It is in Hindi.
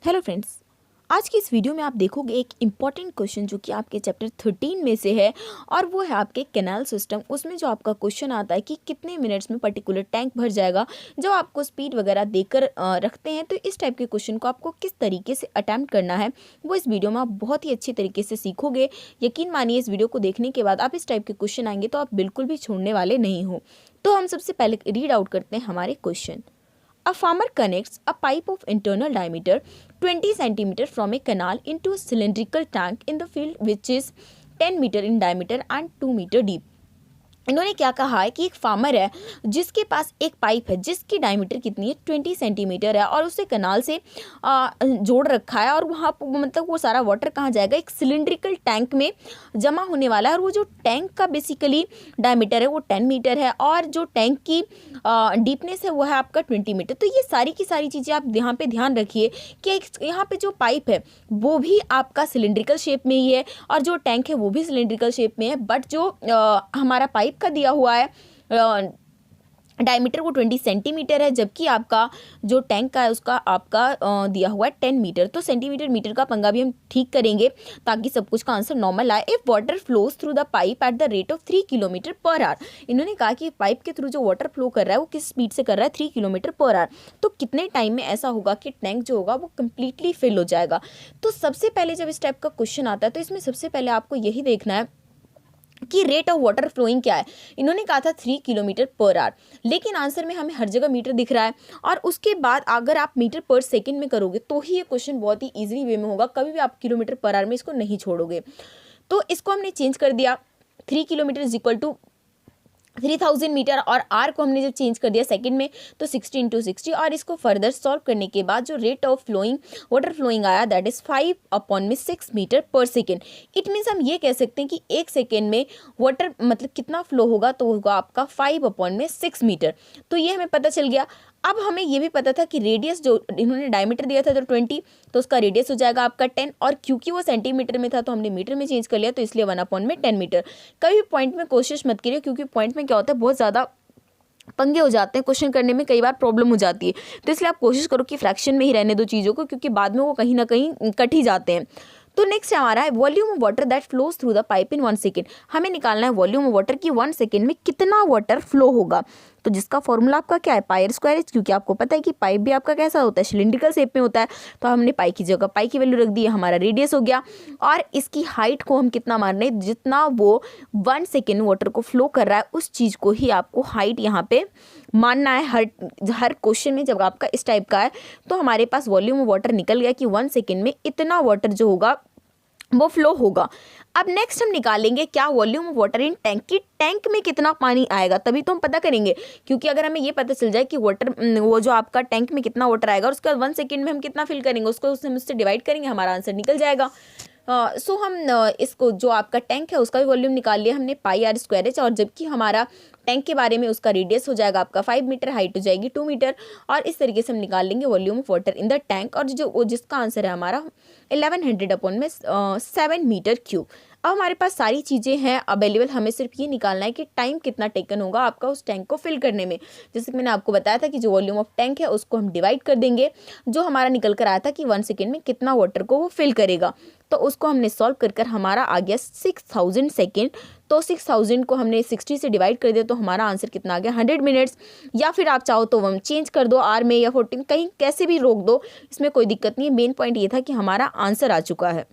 हेलो फ्रेंड्स, आज की इस वीडियो में आप देखोगे एक इम्पॉर्टेंट क्वेश्चन जो कि आपके चैप्टर 13 में से है और वो है आपके कैनाल सिस्टम। उसमें जो आपका क्वेश्चन आता है कि कितने मिनट्स में पर्टिकुलर टैंक भर जाएगा, जो आपको स्पीड वगैरह देकर रखते हैं। तो इस टाइप के क्वेश्चन को आपको किस तरीके से अटैम्प्ट करना है वो इस वीडियो में आप बहुत ही अच्छी तरीके से सीखोगे। यकीन मानिए, इस वीडियो को देखने के बाद आप इस टाइप के क्वेश्चन आएंगे तो आप बिल्कुल भी छोड़ने वाले नहीं हो। तो हम सबसे पहले रीड आउट करते हैं हमारे question. A farmer connects a pipe of internal diameter 20 cm from a canal into a cylindrical tank in the field which is 10 meter in diameter and 2 meter deep. इन्होंने क्या कहा है कि एक फार्मर है जिसके पास एक पाइप है जिसकी डायमीटर कितनी है 20 सेंटीमीटर है और उसे कनाल से जोड़ रखा है और वहाँ मतलब वो सारा वाटर कहाँ जाएगा, एक सिलिंड्रिकल टैंक में जमा होने वाला है। और वो जो टैंक का बेसिकली डायमीटर है वो 10 मीटर है और जो टैंक की डीपनेस है वो है आपका 20 मीटर। तो ये सारी की सारी चीज़ें आप यहाँ पे ध्यान रखिए कि यहाँ पे जो पाइप है वो भी आपका सिलिंड्रिकल शेप में ही है और जो टैंक है वो भी सिलिंड्रिकल शेप में है। बट जो हमारा पाइप का दिया हुआ है डायमीटर वो 20 सेंटीमीटर है, जबकि आपका जो टैंक का है उसका आपका दिया हुआ है 10 मीटर। तो सेंटीमीटर मीटर का पंगा भी हम ठीक करेंगे ताकि सब कुछ का आंसर नॉर्मल आए। If water flows through the pipe at the rate of 3 kilometre per hour, इन्होंने कहा कि पाइप के थ्रू जो वाटर फ्लो कर रहा है वो किस स्पीड से कर रहा है, 3 किलोमीटर पर आवर। तो कितने टाइम में ऐसा होगा कि टैंक जो होगा वो कंप्लीटली फिल हो जाएगा। तो सबसे पहले जब इस टाइप का क्वेश्चन आता है तो इसमें सबसे पहले आपको यही देखना है कि रेट ऑफ वाटर फ्लोइंग क्या है। इन्होंने कहा था 3 किलोमीटर पर आवर, लेकिन आंसर में हमें हर जगह मीटर दिख रहा है। और उसके बाद अगर आप मीटर पर सेकंड में करोगे तो ही ये क्वेश्चन बहुत ही इजीली वे में होगा, कभी भी आप किलोमीटर पर आवर में इसको नहीं छोड़ोगे। तो इसको हमने चेंज कर दिया, 3 kilometre is equal to 3000 metre और आर को हमने जब चेंज कर दिया सेकंड में तो 60 × 60। और इसको फर्दर सॉल्व करने के बाद जो rate of flowing water flowing आया that is 5/6 metre per second. It means हम ये कह सकते हैं कि एक सेकेंड में वाटर मतलब कितना फ्लो होगा, तो होगा आपका 5/6 मीटर। तो ये हमें पता चल गया। अब हमें ये भी पता था कि रेडियस जो इन्होंने डायमीटर दिया था तो 20, तो उसका रेडियस हो जाएगा आपका 10। और क्योंकि वो सेंटीमीटर में था तो हमने मीटर में चेंज कर लिया, तो इसलिए 1/10 मीटर। कभी भी पॉइंट में कोशिश मत करिए, क्योंकि पॉइंट में क्या होता है बहुत ज़्यादा पंगे हो जाते हैं, क्वेश्चन करने में कई बार प्रॉब्लम हो जाती है। तो इसलिए आप कोशिश करो कि फ्रैक्शन में ही रहने दो चीज़ों को, क्योंकि बाद में वो कहीं ना कहीं कट ही जाते हैं। तो नेक्स्ट हमारा है volume of water that flows through the pipe in 1 second. हमें निकालना है वॉल्यूम ऑफ वाटर की 1 सेकेंड में कितना वाटर फ्लो होगा। तो जिसका फॉर्मूला आपका क्या है, पाई स्क्वायर एच, क्योंकि आपको पता है कि पाइप भी आपका कैसा होता है, सिलिंड्रिकल शेप में होता है। तो हमने पाई की जगह पाई की वैल्यू रख दी, हमारा रेडियस हो गया। और इसकी हाइट को हम कितना मान रहे हैं, जितना वो 1 सेकेंड वाटर को फ्लो कर रहा है उस चीज़ को ही आपको हाइट यहाँ पे मानना है हर क्वेश्चन में। जब आपका इस टाइप का है तो हमारे पास वॉल्यूम ऑफ वाटर निकल गया कि 1 सेकेंड में इतना वाटर जो होगा वो फ्लो होगा। अब नेक्स्ट हम निकालेंगे क्या, volume of water in tank की, टैंक में कितना पानी आएगा, तभी तो हम पता करेंगे। क्योंकि अगर हमें ये पता चल जाए कि वाटर वो जो आपका टैंक में कितना वाटर आएगा और उसके बाद 1 सेकेंड में हम कितना फिल करेंगे उसको उससे डिवाइड करेंगे, हमारा आंसर निकल जाएगा। सो हम इसको जो आपका टैंक है उसका भी वॉल्यूम निकाल लिया हमने, पाई आर स्क्वायर एच। और जबकि हमारा टैंक के बारे में उसका रेडियस हो जाएगा आपका 5 मीटर, हाइट हो जाएगी 2 मीटर। और इस तरीके से हम निकाल लेंगे volume of water in the tank, और जो जिसका आंसर है हमारा 1100/7 मीटर क्यूब। अब हमारे पास सारी चीज़ें हैं अवेलेबल, हमें सिर्फ ये निकालना है कि टाइम कितना टेकन होगा आपका उस टैंक को फिल करने में। जैसे कि मैंने आपको बताया था कि जो वॉल्यूम ऑफ टैंक है उसको हम डिवाइड कर देंगे, जो हमारा निकल कर आया था कि 1 सेकेंड में कितना वाटर को वो फिल करेगा। तो उसको हमने सॉल्व कर हमारा आ गया 6000 सेकेंड। तो 6000 को हमने 60 से डिवाइड कर दिया तो हमारा आंसर कितना आ गया 100 मिनट्स। या फिर आप चाहो तो हम चेंज कर दो आर में या 14, कहीं कैसे भी रोक दो, इसमें कोई दिक्कत नहीं है। मेन पॉइंट ये था कि हमारा आंसर आ चुका है।